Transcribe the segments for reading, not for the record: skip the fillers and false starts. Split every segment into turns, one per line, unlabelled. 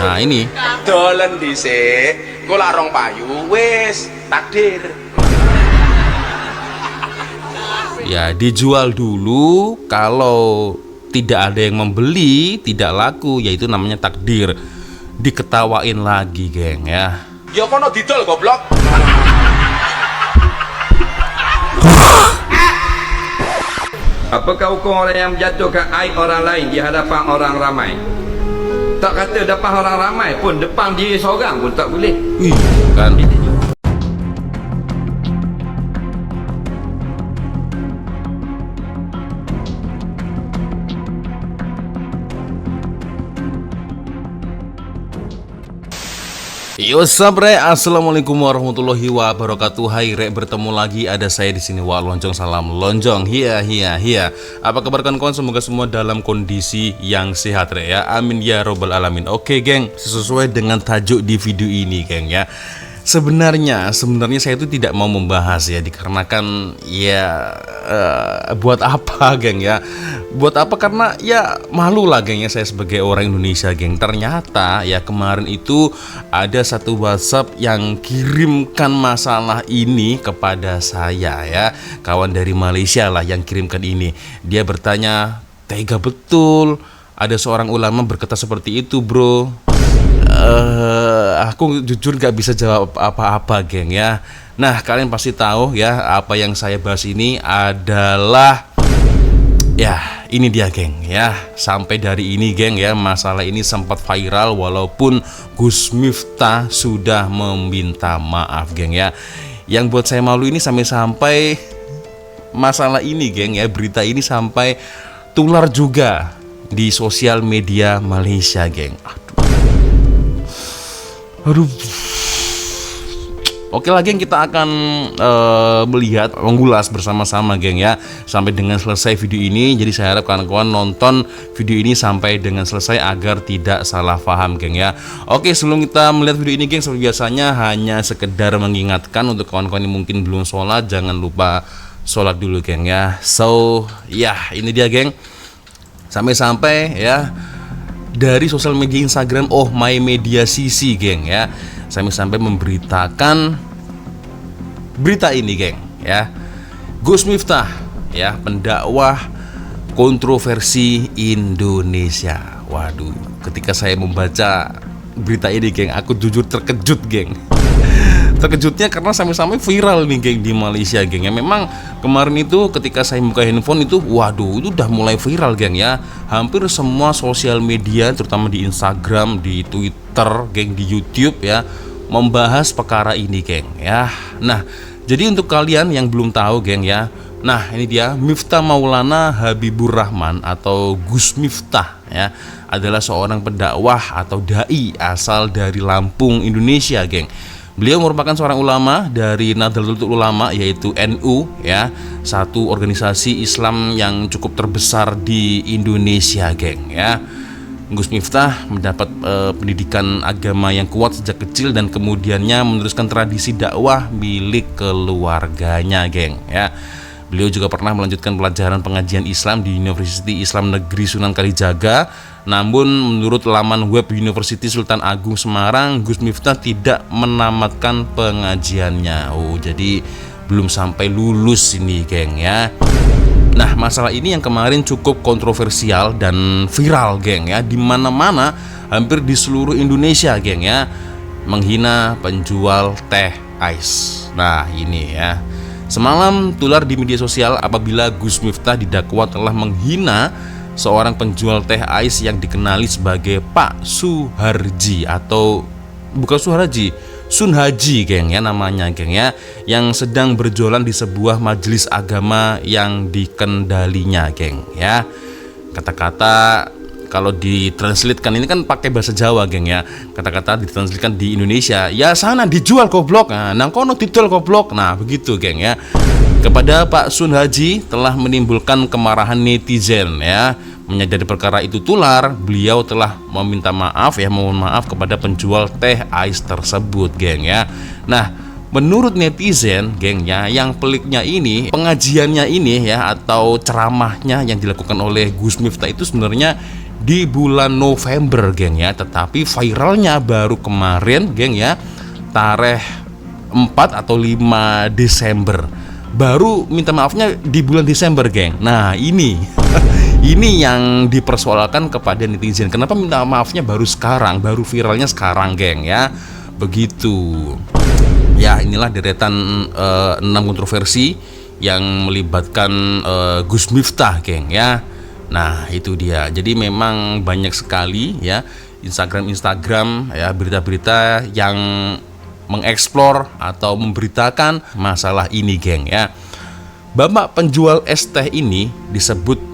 Nah ini
Dolen dhisik, engko lak rong payu wis takdir.
ya dijual dulu, kalau tidak ada yang membeli, tidak laku, yaitu namanya takdir. Diketawain lagi, geng ya.
Ya kono didol goblok.
Apakah hukum orang yang menjatuhkan aib orang lain di hadapan orang ramai? Tak kata depan orang ramai pun, depan diri seorang pun tak boleh.
Kan Yo sabre, assalamualaikum warahmatullahi wabarakatuh. Hai rek, bertemu lagi ada saya di sini Wak Lonjong, salam lonjong. Hiya. Apa kabar kawan-kawan? Semoga semua dalam kondisi yang sehat rek ya. Amin ya robbal alamin. Oke geng, sesuai dengan tajuk di video ini geng ya. Sebenarnya saya itu tidak mau membahas ya, dikarenakan ya buat apa geng ya? Buat apa, karena ya malu lah geng ya, saya sebagai orang Indonesia geng. Ternyata ya kemarin itu ada satu WhatsApp yang kirimkan masalah ini kepada saya ya. Kawan dari Malaysia lah yang kirimkan ini. Dia bertanya, tega betul ada seorang ulama berkata seperti itu bro. Aku jujur gak bisa jawab apa-apa geng ya. Nah kalian pasti tahu ya, apa yang saya bahas ini adalah ya ini dia geng ya. Sampai dari ini geng ya, masalah ini sempat viral walaupun Gus Miftah sudah meminta maaf geng ya. Yang buat saya malu ini sampai masalah ini geng ya, berita ini sampai tular juga di sosial media Malaysia geng. Aduh. Oke lah geng, kita akan melihat, mengulas bersama-sama geng ya, sampai dengan selesai video ini. Jadi saya harap kawan-kawan nonton video ini sampai dengan selesai agar tidak salah paham geng ya. Oke, sebelum kita melihat video ini geng, seperti biasanya hanya sekedar mengingatkan untuk kawan-kawan yang mungkin belum sholat, jangan lupa sholat dulu geng ya. So ya ini dia geng, sampai-sampai ya dari sosial media Instagram My Media CC geng ya, sampai memberitakan berita ini geng ya. Gus Miftah ya, pendakwah kontroversi Indonesia. Waduh, ketika saya membaca berita ini geng, aku jujur terkejut geng. Terkejutnya karena sampai-sampai viral nih geng di Malaysia geng ya. Memang kemarin itu ketika saya buka handphone itu, waduh itu udah mulai viral geng ya. Hampir semua sosial media, terutama di Instagram, di Twitter geng, di YouTube ya, membahas perkara ini geng ya. Nah jadi untuk kalian yang belum tahu geng ya, nah ini dia Miftah Maulana Habibur Rahman atau Gus Miftah ya, adalah seorang pendakwah atau dai asal dari Lampung, Indonesia geng. Beliau merupakan seorang ulama dari Nahdlatul Ulama, yaitu NU ya, satu organisasi Islam yang cukup terbesar di Indonesia geng ya. Gus Miftah mendapat pendidikan agama yang kuat sejak kecil dan kemudiannya meneruskan tradisi dakwah milik keluarganya geng ya. Beliau juga pernah melanjutkan pelajaran pengajian Islam di Universiti Islam Negeri Sunan Kalijaga. Namun menurut laman web Universiti Sultan Agung Semarang, Gus Miftah tidak menamatkan pengajiannya. Jadi belum sampai lulus ini geng ya. Nah masalah ini yang kemarin cukup kontroversial dan viral geng ya, di mana-mana hampir di seluruh Indonesia geng ya, menghina penjual teh ais. Nah ini ya, semalam tular di media sosial apabila Gus Miftah didakwa telah menghina seorang penjual teh ais yang dikenali sebagai Pak Suharji, atau bukan Suharji, Sun Haji geng ya namanya geng ya, yang sedang berjualan di sebuah majelis agama yang dikendalinya geng ya. Kata-kata kalau ditranslatekan ini kan pakai bahasa Jawa geng ya, kata-kata ditranslatekan di Indonesia, ya sana dijual goblok, nang kono didol goblok. Nah begitu geng ya. Kepada Pak Sun Haji telah menimbulkan kemarahan netizen ya. Menyadari perkara itu tular, beliau telah meminta maaf ya, mohon maaf kepada penjual teh ais tersebut geng ya. Nah menurut netizen gengnya, yang peliknya ini, pengajiannya ini ya, atau ceramahnya yang dilakukan oleh Gus Miftah itu sebenarnya di bulan November, geng ya. Tetapi viralnya baru kemarin, geng ya, tarikh 4 atau 5 Desember. Baru minta maafnya di bulan Desember, geng. Nah, ini ini yang dipersoalkan kepada netizen. Kenapa minta maafnya baru sekarang, baru viralnya sekarang, geng ya. Begitu. Ya, inilah deretan 6 kontroversi yang melibatkan Gus Miftah, geng ya. Nah, itu dia. Jadi memang banyak sekali ya Instagram ya, berita-berita yang mengeksplor atau memberitakan masalah ini, geng ya. Bapak penjual es teh ini disebut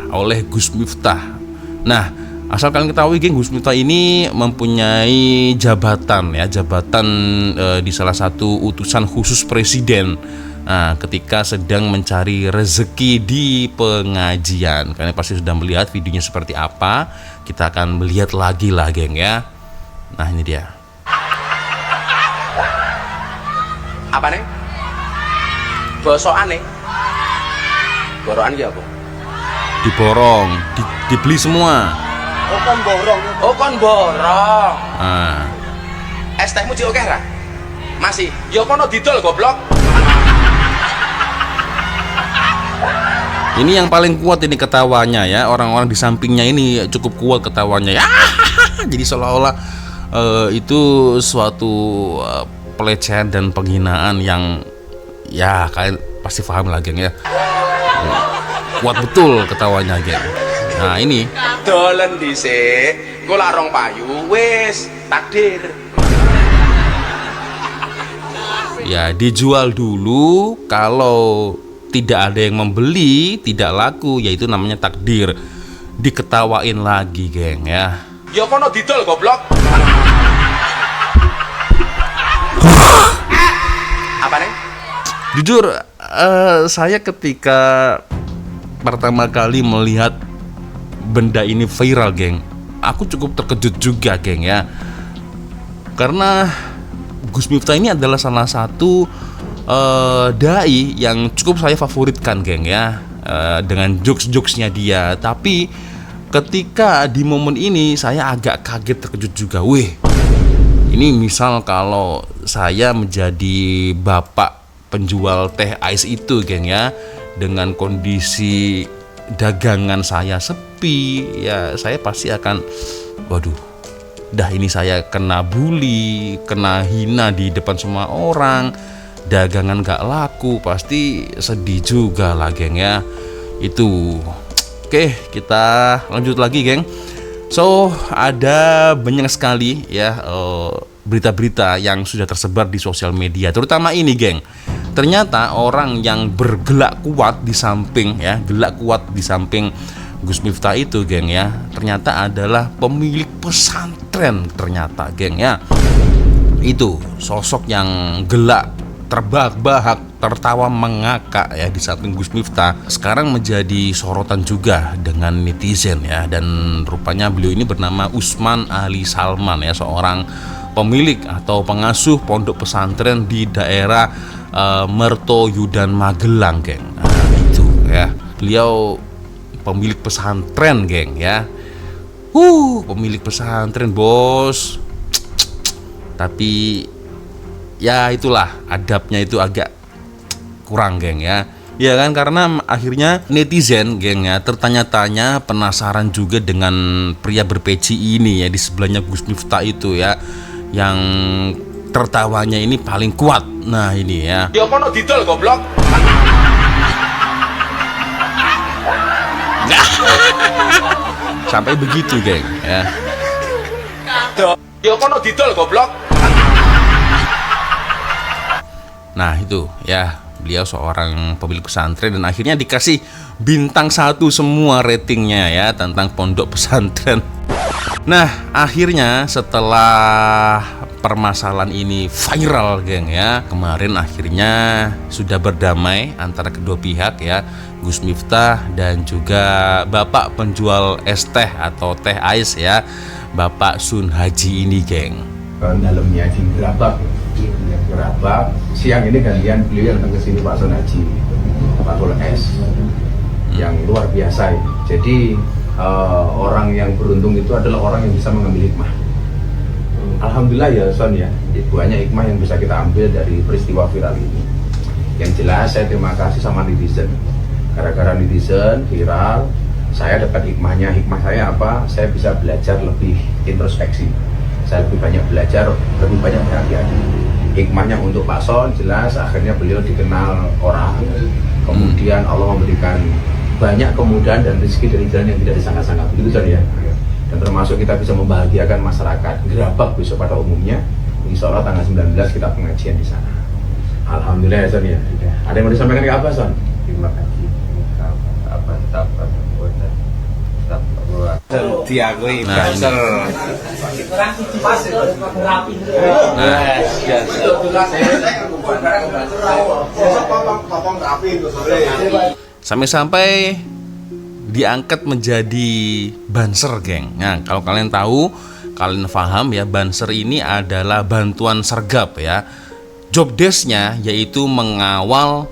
oleh Gus Miftah. Nah, asal kalian ketahui, geng, Gus Miftah ini mempunyai jabatan ya, di salah satu utusan khusus presiden. Nah, ketika sedang mencari rezeki di pengajian. Kalian pasti sudah melihat videonya seperti apa. Kita akan melihat lagi lah, geng ya. Nah, ini dia.
Apa nih? Bosokan nih. Borokan ki apa?
Diborong, dibeli semua.
Oh kon borong. Oh kon borong.
Nah,
Es tehmu cik oke ra? Masih. Ya kono didol goblok.
ini yang paling kuat ini ketawanya ya. Orang-orang di sampingnya ini cukup kuat ketawanya ya. Jadi seolah-olah itu suatu pelecehan dan penghinaan yang ya kalian pasti paham lah, geng ya. Kuat betul ketawanya, geng. Nah, ini
Dolen dhisik. Engko larong payu wis takdir.
ya dijual dulu, kalau tidak ada yang membeli, tidak laku, yaitu namanya takdir. Diketawain lagi, geng ya.
Ya kono didol goblok. Apa nih?
Jujur, saya ketika pertama kali melihat benda ini viral, geng, aku cukup terkejut juga, geng ya. Karena Gus Miftah ini adalah salah satu dai yang cukup saya favoritkan, geng ya, dengan jokes-jokesnya dia. Tapi ketika di momen ini saya agak kaget, terkejut juga. Wih, ini misal kalau saya menjadi bapak penjual teh ais itu, geng ya, dengan kondisi dagangan saya sepi, ya saya pasti akan, waduh, dah ini saya kena bully, kena hina di depan semua orang, dagangan gak laku, pasti sedih juga lah, geng ya. Itu. Oke, kita lanjut lagi, geng. So, ada banyak sekali ya berita-berita yang sudah tersebar di sosial media, terutama ini, geng. Ternyata orang yang bergelak kuat di samping ya, gelak kuat di samping Gus Miftah itu, geng ya, ternyata adalah pemilik pesantren ternyata, geng ya. Itu sosok yang gelak, terbahak-bahak, tertawa mengakak ya di samping Gus Miftah sekarang menjadi sorotan juga dengan netizen ya. Dan rupanya beliau ini bernama Usman Ali Salman ya, seorang pemilik atau pengasuh pondok pesantren di daerah Mertoyudan Magelang, geng. Nah, itu ya, beliau pemilik pesantren, geng ya. Pemilik pesantren, bos. Tapi ya itulah, adabnya itu agak kurang, geng ya. Ya kan, karena akhirnya netizen, geng ya, tertanya-tanya, penasaran juga dengan pria berpeci ini ya di sebelahnya Gus Miftah itu ya, yang tertawanya ini paling kuat. Nah, ini ya.
Ya kono didol goblok.
Sampai begitu, geng ya.
Ya kono didol goblok.
Nah, itu ya, beliau seorang pemilik pesantren dan akhirnya dikasih bintang 1 semua ratingnya ya tentang pondok pesantren. Nah, akhirnya setelah permasalahan ini viral, geng ya, kemarin akhirnya sudah berdamai antara kedua pihak ya, Gus Miftah dan juga bapak penjual es teh atau teh ais ya, Bapak Sun Haji ini, geng.
Dalamnya di Gerabak, siang ini gantian beliau yang datang ke sini Pak Sun Haji, Pak es yang luar biasa ini. Jadi orang yang beruntung itu adalah orang yang bisa mengambil hikmah. Alhamdulillah ya Son ya, banyak hikmah yang bisa kita ambil dari peristiwa viral ini. Yang jelas saya terima kasih sama netizen. Gara-gara netizen viral, saya dapat hikmahnya. Hikmah saya apa? Saya bisa belajar lebih introspeksi. Saya lebih banyak belajar, lebih banyak berhati-hati. Hikmahnya untuk Pak Son jelas, akhirnya beliau dikenal orang. Kemudian Allah memberikan banyak kemudahan dan rezeki dari jalan yang tidak disangka-sangka. Begitu Son ya. Dan termasuk kita bisa membahagiakan masyarakat Gerabak besok pada umumnya. Insya Allah tanggal 19 kita pengajian di sana. Alhamdulillah ya Son ya. Ada yang mau disampaikan ke apa Son?
Terima kasih.
Diakui
Nah,
Banser.
Sampai-sampai diangkat menjadi Banser, geng. Nah, kalau kalian tahu, kalian paham ya, Banser ini adalah bantuan sergap ya. Job desk-nya yaitu mengawal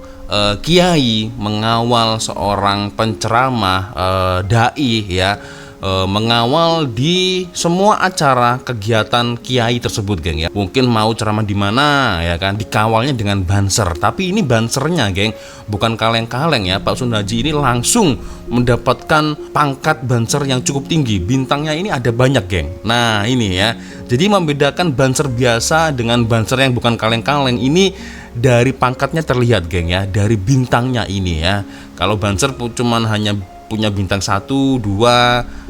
kiai, mengawal seorang penceramah, dai ya, mengawal di semua acara kegiatan kiai tersebut, geng ya. Mungkin mau ceramah di mana ya kan, dikawalnya dengan banser. Tapi ini bansernya, geng, bukan kaleng-kaleng ya. Pak Sunhaji ini langsung mendapatkan pangkat banser yang cukup tinggi. Bintangnya ini ada banyak, geng. Nah, ini ya. Jadi membedakan banser biasa dengan banser yang bukan kaleng-kaleng ini dari pangkatnya terlihat, geng ya, dari bintangnya ini ya. Kalau banser cuman hanya punya bintang 1, 2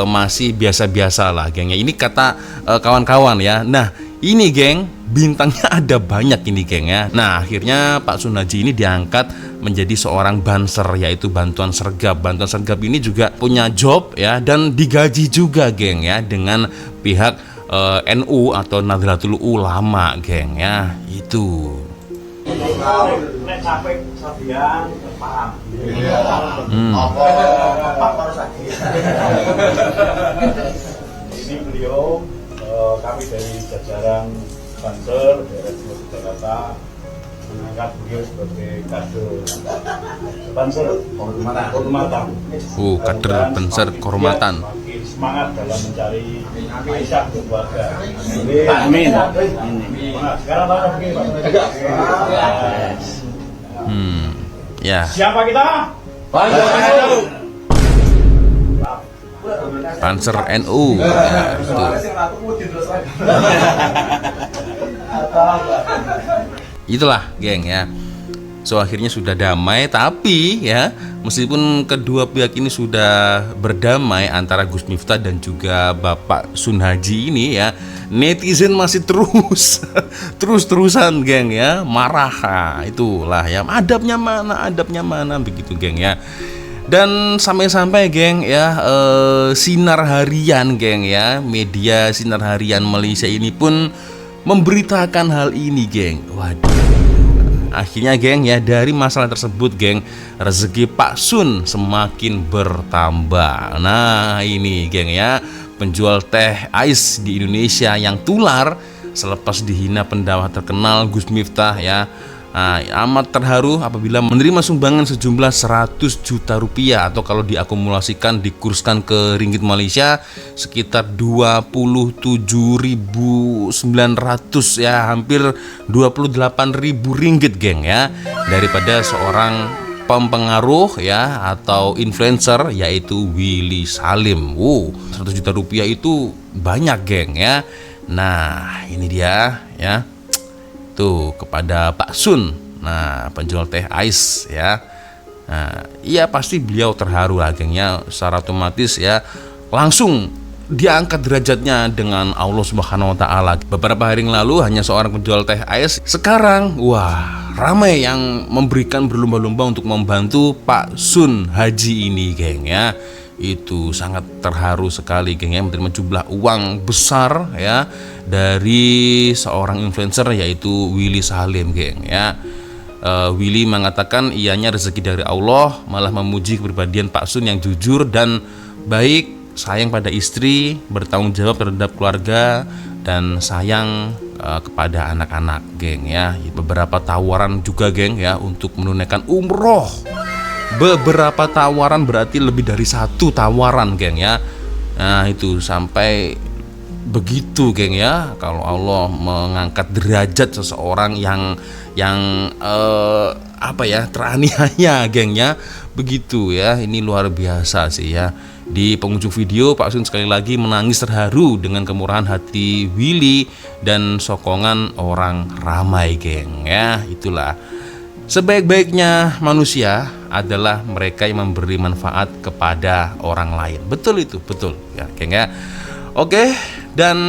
masih biasa-biasa lah, geng ya. Ini kata kawan-kawan ya. Nah, ini geng, bintangnya ada banyak ini, geng ya. Nah, akhirnya Pak Sunhaji ini diangkat menjadi seorang banser, yaitu bantuan sergap. Bantuan sergap ini juga punya job ya, dan digaji juga, geng ya, dengan pihak NU atau Nahdlatul Ulama, geng ya. Itu
Ini beliau, kami dari jajaran Banser daerah Timur Jakarta mengangkat beliau sebagai kader Banser kehormatan.
kader Banser kehormatan.
Makin semangat dalam mencari maisha untuk keluarga.
Amin.
Semangat. Sekarang Pak begini Pak.
Ya.
Siapa kita?
Banser NU ya, itu. Itulah, geng ya. So akhirnya sudah damai, tapi ya meskipun kedua pihak ini sudah berdamai antara Gus Miftah dan juga Bapak Sunhaji ini ya, netizen masih terus-terusan, geng ya, marah. Nah, itulah ya, adabnya mana begitu, geng ya. Dan sampai-sampai, geng ya, Sinar Harian, geng ya, media Sinar Harian Malaysia ini pun memberitakan hal ini, geng. Waduh. Akhirnya, geng ya, dari masalah tersebut, geng, rezeki Pak Sun semakin bertambah. Nah, ini, geng ya, penjual teh ais di Indonesia yang tular selepas dihina pendakwah terkenal Gus Miftah ya. Nah, amat terharu apabila menerima sumbangan sejumlah 100 juta rupiah, atau kalau diakumulasikan, dikurskan ke ringgit Malaysia sekitar 27.900 ya, hampir 28.000 ringgit, geng ya, daripada seorang pempengaruh ya atau influencer yaitu Willy Salim. 100 juta rupiah itu banyak, geng ya. Nah, ini dia ya, tuh kepada Pak Sun, nah penjual teh ais ya. Nah, iya pasti beliau terharu lah, gengnya, secara otomatis ya langsung diangkat derajatnya dengan Allah Subhanahu wa taala. Beberapa hari yang lalu hanya seorang penjual teh ais, sekarang wah ramai yang memberikan berlomba-lomba untuk membantu Pak Sunhaji ini, geng ya. Itu sangat terharu sekali, geng ya, menerima jumlah uang besar ya dari seorang influencer yaitu Willy Salim, geng ya. Willy mengatakan ianya rezeki dari Allah, malah memuji kepribadian Pak Sun yang jujur dan baik, sayang pada istri, bertanggung jawab terhadap keluarga, dan sayang kepada anak-anak, geng ya. Beberapa tawaran juga, geng ya, untuk menunaikan umroh beberapa tawaran berarti lebih dari satu tawaran, geng ya. Nah itu sampai begitu, geng ya. Kalau Allah mengangkat derajat seseorang yang teraniaya, geng ya, begitu ya. Ini luar biasa sih ya. Di penghujung video Pak Sun sekali lagi menangis terharu dengan kemurahan hati Willy dan sokongan orang ramai, geng ya. Itulah sebaik-baiknya manusia adalah mereka yang memberi manfaat kepada orang lain. Betul itu, betul ya, geng ya. Oke, dan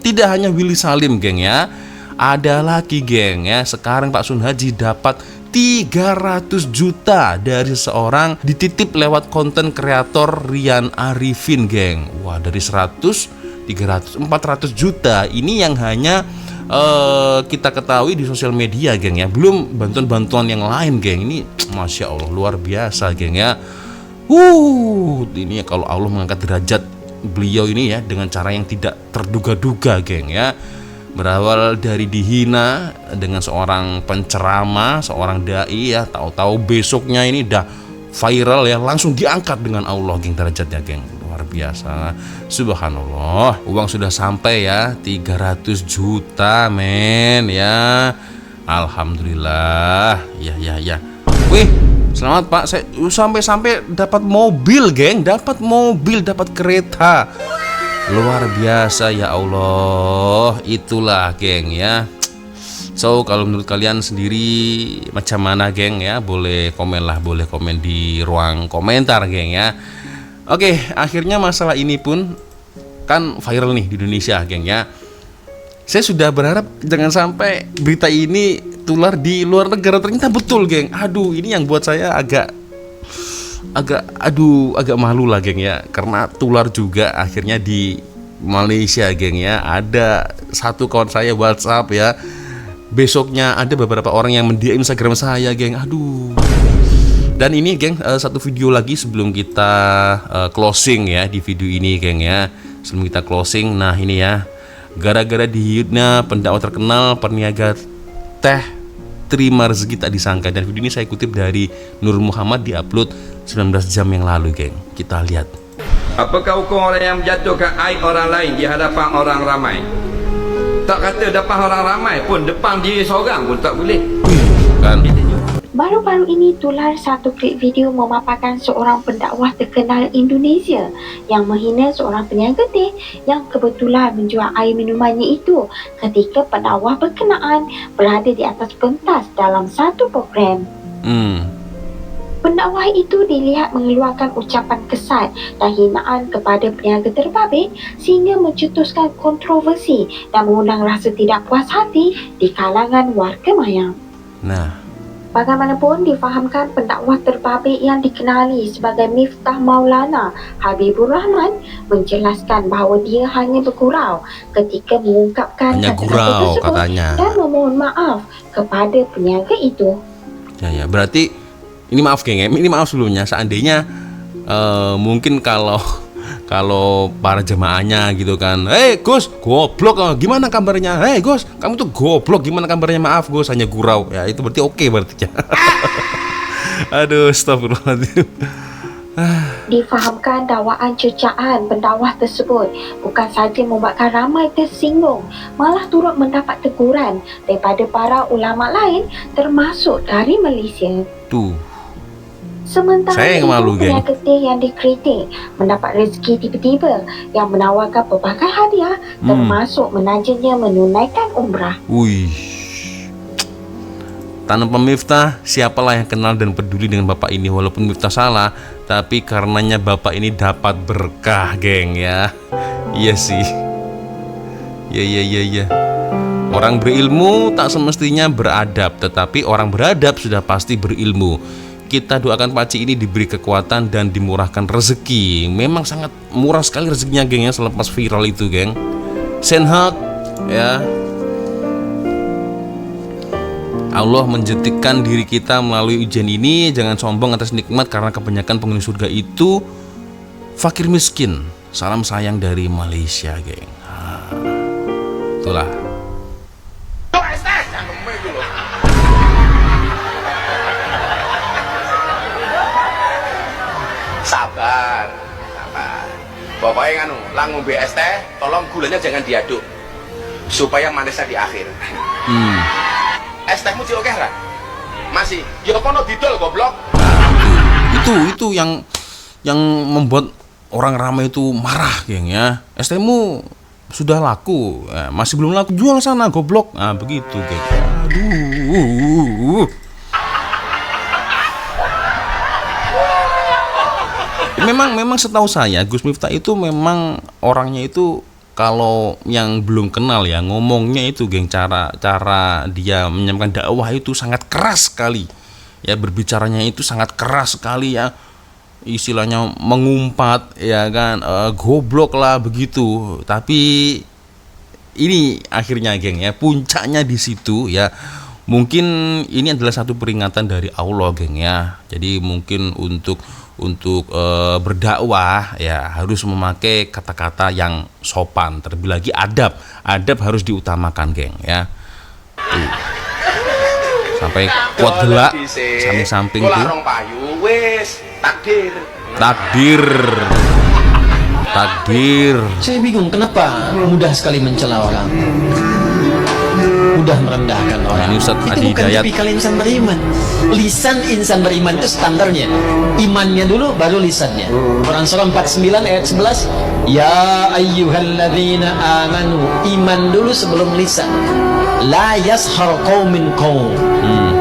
tidak hanya Willy Salim, geng ya. Ada lagi, geng ya. Sekarang Pak Sun Haji dapat 300 juta dari seorang dititip lewat konten kreator Rian Arifin, geng. Wah, dari 100, 300, 400 juta. Ini yang hanya kita ketahui di sosial media, geng ya. Belum bantuan-bantuan yang lain, geng. Ini Masya Allah luar biasa, geng ya. Ini kalau Allah mengangkat derajat beliau ini ya dengan cara yang tidak terduga-duga, geng ya. Berawal dari dihina dengan seorang penceramah, seorang dai ya, tahu-tahu besoknya ini udah viral ya, langsung diangkat dengan Allah, geng, derajatnya, geng. Luar biasa. Subhanallah. Uang sudah sampai ya 300 juta, men ya. Alhamdulillah. Ya. Wih, selamat Pak. Saya sampai dapat mobil, geng, dapat mobil, dapat kereta. Luar biasa ya Allah. Itulah, geng ya. So kalau menurut kalian sendiri macam mana, geng ya? Boleh komen di ruang komentar, geng ya. Oke, akhirnya masalah ini pun kan viral nih di Indonesia, geng ya. Saya sudah berharap jangan sampai berita ini tular di luar negara, ternyata betul, geng. Aduh, ini yang buat saya agak malu lah, geng ya, karena tular juga akhirnya di Malaysia, geng ya. Ada satu kawan saya WhatsApp ya, besoknya ada beberapa orang yang men-DM Instagram saya, geng. Aduh. Dan ini, geng, satu video lagi sebelum kita closing ya di video ini, geng ya. Sebelum kita closing, nah ini ya, gara-gara dihina pendakwah terkenal perniaga teh terima rezeki tak disangka. Dan video ini saya kutip dari Nur Muhammad, diupload 19 jam yang lalu, geng. Kita lihat.
Apakah hukum orang yang menjatuhkan aib orang lain di hadapan orang ramai? Tak kata depan orang ramai pun, depan diri seorang pun tak boleh.
Kan?
Baru-baru ini tular satu klip video memaparkan seorang pendakwah terkenal Indonesia yang menghina seorang peniaga teh yang kebetulan menjual air minumannya itu ketika pendakwah berkenaan berada di atas pentas dalam satu program. Pendakwah itu dilihat mengeluarkan ucapan kesat dan hinaan kepada peniaga terbabit sehingga mencetuskan kontroversi dan mengundang rasa tidak puas hati di kalangan warga mayang.
Nah,
bagaimanapun difahamkan pendakwah terbabit yang dikenali sebagai Miftah Maulana Habibur Rahman menjelaskan bahawa dia hanya bergurau ketika mengungkapkan kata-kata tersebut
katanya.
Dan memohon maaf kepada peniaga itu.
Ya, berarti ini maaf, geng, ini maaf sebelumnya. Seandainya mungkin kalau para jemaahnya gitu kan, Gus, goblok, gimana kabarnya? Gus, kamu tuh goblok, gimana kabarnya? Maaf Gus, hanya gurau. Ya itu berarti oke berarti ya. Aduh, astagfirullahaladzim.
Difahamkan dakwaan cercaan pendakwah tersebut bukan sahaja membuatkan ramai tersinggung, malah turut mendapat teguran daripada para ulama lain termasuk dari Malaysia.
Tuh.
Sementara
Saya yang malu, geng.
peniaga teh yang dikritik mendapat rezeki tiba-tiba yang menawarkan pelbagai hadiah termasuk menajarnya menunaikan umrah.
Wih. Tanpa Miftah, siapalah yang kenal dan peduli dengan bapak ini? Walaupun Miftah salah, tapi karenanya bapak ini dapat berkah, geng ya. Iya sih. Ya. Orang berilmu tak semestinya beradab, tetapi orang beradab sudah pasti berilmu. Kita doakan Pakcik ini diberi kekuatan dan dimurahkan rezeki. Memang sangat murah sekali rezekinya, geng ya, selepas viral itu, geng. Senhak ya. Allah menjetikkan diri kita melalui ujian ini. Jangan sombong atas nikmat, karena kebanyakan penghuni surga itu fakir miskin. Salam sayang dari Malaysia, geng. Itulah.
sabar. Sabar. Pokoknya nganu, lah ngombe es teh, tolong gulanya jangan diaduk. Supaya manisnya di akhir. Es tehmu cil oke ra? Masih. Ya kono didol goblok.
Itu yang membuat orang ramai itu marah, geng ya. STmu sudah laku, masih belum laku, jual sana goblok. Nah begitu, geng. Aduh. Memang setahu saya Gus Miftah itu memang orangnya itu, kalau yang belum kenal ya, ngomongnya itu, geng, cara dia menyampaikan dakwah itu sangat keras sekali. Ya, berbicaranya itu sangat keras sekali ya. Istilahnya mengumpat ya kan, goblok lah begitu. Tapi ini akhirnya, geng ya, puncaknya di situ ya. Mungkin ini adalah satu peringatan dari Allah, geng ya. Jadi mungkin untuk berdakwah ya harus memakai kata-kata yang sopan, terlebih lagi adab harus diutamakan, geng ya. Sampai kuat gelak samping-samping tuh.
Rong payu wis takdir.
Saya bingung kenapa mudah sekali mencela orang, mudah merendahkan orang.
Ini Ustadz
Itu
Adi
bukan
Hidayat.
tipikal insan beriman. Lisan insan beriman itu standarnya, imannya dulu baru lisannya. Quran surah 49 ayat 11, ya ayyuhalladzina amanu, iman dulu sebelum lisan. La yashar qaumin qaum.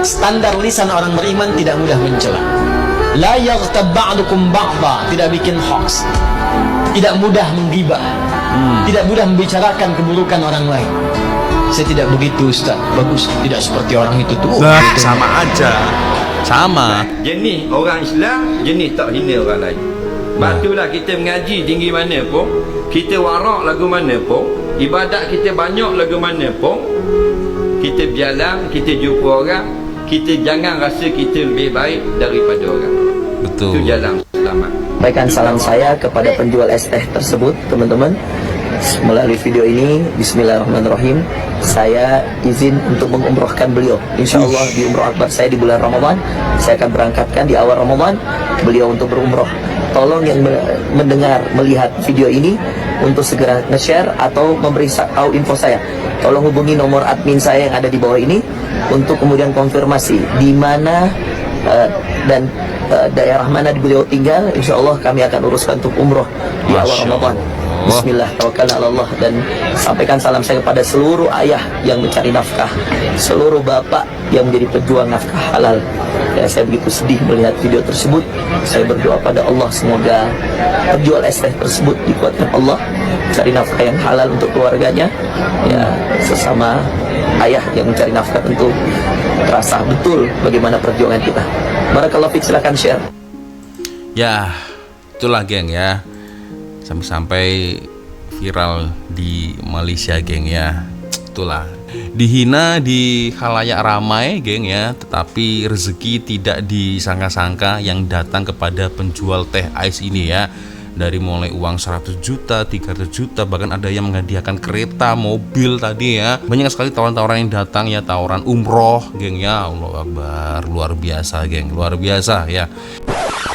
Standar lisan orang beriman tidak mudah mencela. La yaghtab ba'dukum ba'dha, tidak bikin hoax. Tidak mudah menggibah. Tidak mudah membicarakan keburukan orang lain. Saya tidak begitu, Ustaz. Bagus, tidak seperti orang itu tuh.
Nah, sama aja. Sama.
Jenis orang Islam, jenis tak hina orang lain. Batulah kita mengaji tinggi mana pun, kita warak lagu mana pun, ibadat kita banyak lagu mana pun, kita berjalan, kita jumpa orang, kita jangan rasa kita lebih baik daripada orang.
Betul.
Itu jalan selamat.
Sampaikan salam saya kepada penjual es teh tersebut, teman-teman. Melalui video ini, bismillahirrahmanirrahim, saya izin untuk mengumrohkan beliau. Insya Allah di umroh akbar saya di bulan Ramadan, saya akan berangkatkan di awal Ramadan beliau untuk berumroh. Tolong yang mendengar, melihat video ini untuk segera nge-share atau memberi tahu info saya. Tolong hubungi nomor admin saya yang ada di bawah ini untuk kemudian konfirmasi di mana dan daerah mana beliau tinggal. Insya Allah kami akan uruskan untuk umroh di awal Ramadan. Bismillah, tawakkalna 'ala Allah. Dan sampaikan salam saya kepada seluruh ayah yang mencari nafkah, seluruh bapak yang menjadi pejuang nafkah halal. Ya, saya begitu sedih melihat video tersebut. Saya berdoa pada Allah semoga penjual es teh tersebut dikuatkan Allah, cari nafkah yang halal untuk keluarganya. Ya, sesama ayah yang mencari nafkah tentu terasa betul bagaimana perjuangan kita. Barakallahu fiik, silakan share.
Ya, itulah, geng ya. Sampai viral di Malaysia, geng ya. Itulah, dihina di khalayak ramai, geng ya, tetapi rezeki tidak disangka-sangka yang datang kepada penjual teh ais ini ya. Dari mulai uang 100 juta, 300 juta, bahkan ada yang menghadiahkan kereta, mobil tadi ya. Banyak sekali tawaran-tawaran yang datang ya, tawaran umroh, geng ya. Allah Akbar, luar biasa, geng, luar biasa ya.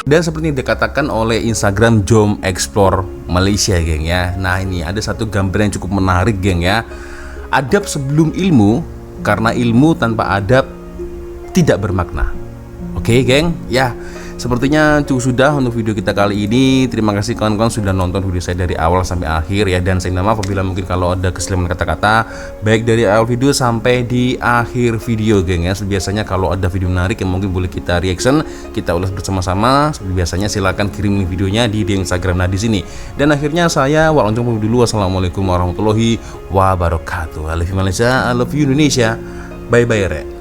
Dan seperti yang dikatakan oleh Instagram Jom Explore Malaysia, geng ya. Nah, ini ada satu gambar yang cukup menarik, geng ya. Adab sebelum ilmu, karena ilmu tanpa adab tidak bermakna. Oke, geng ya. Sepertinya cukup sudah untuk video kita kali ini. Terima kasih kawan-kawan sudah nonton video saya dari awal sampai akhir ya. Dan saya minta maaf apabila mungkin kalau ada kesalahan kata-kata, baik dari awal video sampai di akhir video, geng ya. Biasanya kalau ada video menarik yang mungkin boleh kita reaction, kita ulas bersama-sama. Seperti biasanya silahkan kirim videonya di Instagram nah di sini. Dan akhirnya saya Walonjong pamit dulu. Wassalamualaikum warahmatullahi wabarakatuh. I love you Malaysia, I love you Indonesia. Bye bye, re.